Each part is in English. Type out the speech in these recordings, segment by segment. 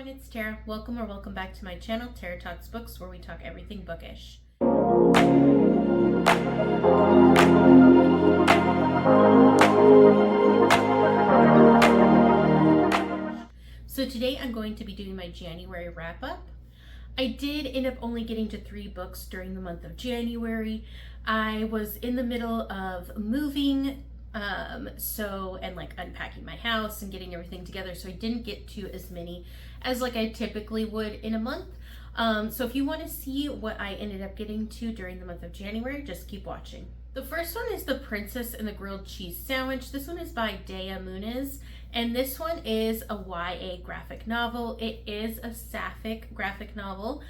everyone, it's Tara. Welcome back to my channel, Tara Talks Books, where we talk everything bookish. So today I'm going to be doing my January wrap-up. I did end up only getting to 3 books during the month of January. I was in the middle of moving, and unpacking my house and getting everything together, so I didn't get to as many as I typically would in a month. So if you want to see what I ended up getting to during the month of January, just keep watching. The first one is The Princess and the Grilled Cheese Sandwich. This one is by Dea Muniz, and this one is a YA graphic novel. It is a sapphic graphic novel.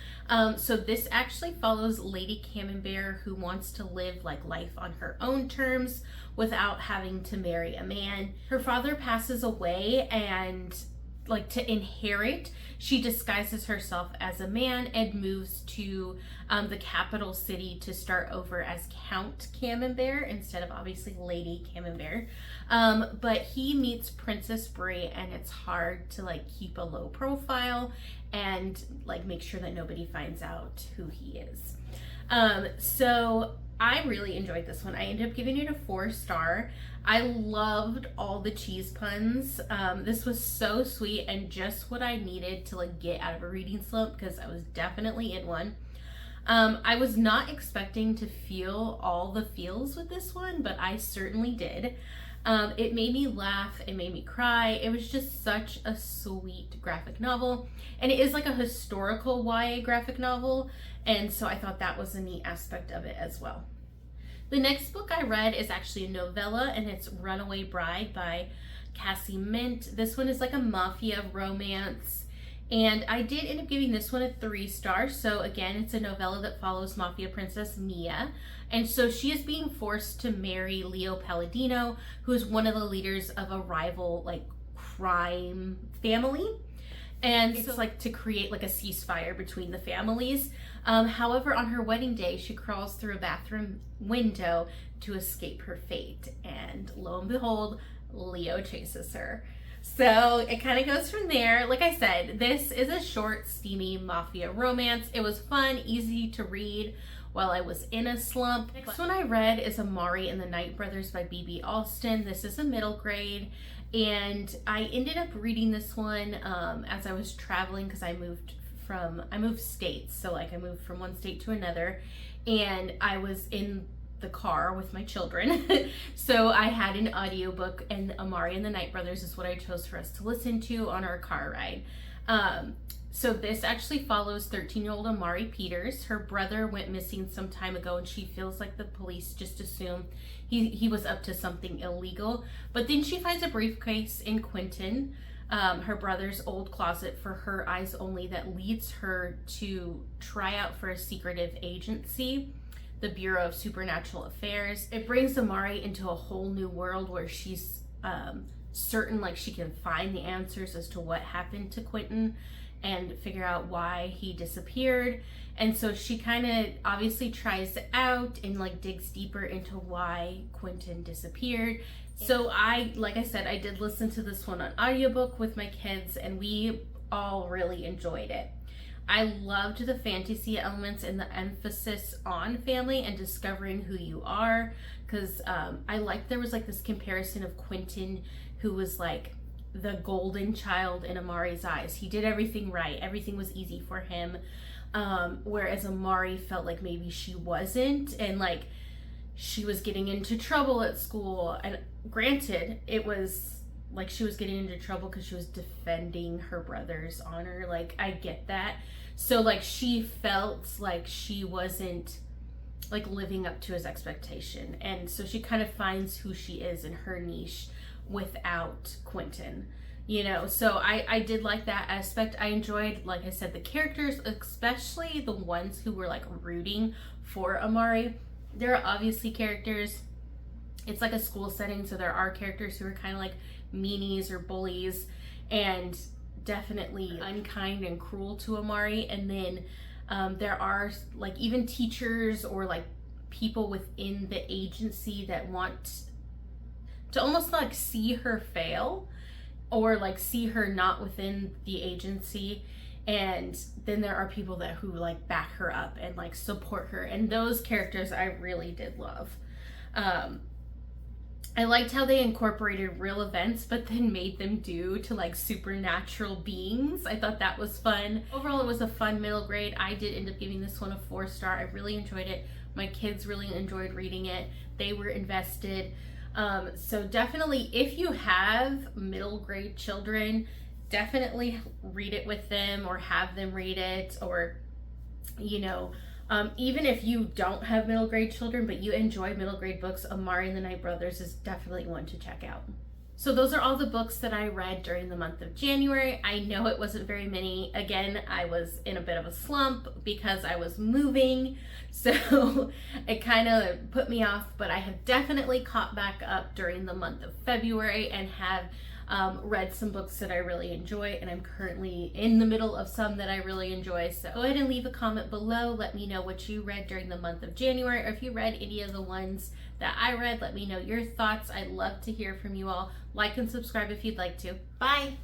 So this actually follows Lady Camembert, who wants to live life on her own terms without having to marry a man. Her father passes away, and to inherit, she disguises herself as a man and moves to the capital city to start over as Count Camembert instead of obviously Lady Camembert. But he meets Princess Brie, and it's hard to keep a low profile and make sure that nobody finds out who he is. So I really enjoyed this one. I ended up giving it a 4-star. I loved all the cheese puns. This was so sweet and just what I needed to get out of a reading slump, because I was definitely in one. I was not expecting to feel all the feels with this one, but I certainly did. It made me laugh, it made me cry. It was just such a sweet graphic novel, and it is a historical YA graphic novel, and so I thought that was a neat aspect of it as well. The next book I read is actually a novella, and it's Runaway Bride by Cassie Mint. This one is a mafia romance, and I did end up giving this one a 3 stars. So again, it's a novella that follows mafia princess Mia, and so she is being forced to marry Leo Palladino, who is one of the leaders of a rival crime family. And it's to create a ceasefire between the families. However, on her wedding day, she crawls through a bathroom window to escape her fate. And lo and behold, Leo chases her. So it kind of goes from there. Like I said, this is a short, steamy mafia romance. It was fun, easy to read while I was in a slump. Next one I read is Amari and the Night Brothers by B.B. Alston. This is a middle grade. And I ended up reading this one as I was traveling, because I moved states. So I moved from one state to another, and I was in the car with my children. So I had an audiobook, and Amari and the Night Brothers is what I chose for us to listen to on our car ride. So this actually follows 13-year-old Amari Peters. Her brother went missing some time ago, and she feels like the police just assume he was up to something illegal. But then she finds a briefcase in Quentin, her brother's old closet for her eyes only, that leads her to try out for a secretive agency, the Bureau of Supernatural Affairs. It brings Amari into a whole new world where she's certain she can find the answers as to what happened to Quentin and figure out why he disappeared. And so she kind of obviously tries out and digs deeper into why Quentin disappeared. So like I said, I did listen to this one on audiobook with my kids, and we all really enjoyed it. I loved the fantasy elements and the emphasis on family and discovering who you are, because I liked there was this comparison of Quentin, who was the golden child in Amari's eyes. He did everything right. Everything was easy for him. Whereas Amari felt maybe she wasn't, and she was getting into trouble at school. And granted, it was she was getting into trouble because she was defending her brother's honor. I get that. So she felt she wasn't living up to his expectation. And so she kind of finds who she is in her niche without Quentin, so I did like that aspect. I enjoyed, like I said, the characters, especially the ones who were rooting for Amari. There are obviously characters, it's a school setting, so there are characters who are kind of meanies or bullies and definitely unkind and cruel to Amari. And then there are even teachers or people within the agency that want to almost see her fail or like see her not within the agency, and then there are people that who like back her up and like support her, and those characters I really did love. I liked how they incorporated real events but then made them due to like supernatural beings. I thought that was fun. Overall, it was a fun middle grade. I did end up giving this one a 4-star. I really enjoyed it. My kids really enjoyed reading it. They were invested. So definitely, if you have middle grade children, definitely read it with them or have them read it, or, you know, even if you don't have middle grade children but you enjoy middle grade books, Amari and the Night Brothers is definitely one to check out. So those are all the books that I read during the month of January. I know it wasn't very many. Again, I was in a bit of a slump because I was moving, so it kind of put me off, but I have definitely caught back up during the month of February and have read some books that I really enjoy, and I'm currently in the middle of some that I really enjoy. So go ahead and leave a comment below. Let me know what you read during the month of January, or if you read any of the ones that I read, let me know your thoughts. I'd love to hear from you all. Like and subscribe if you'd like to. Bye!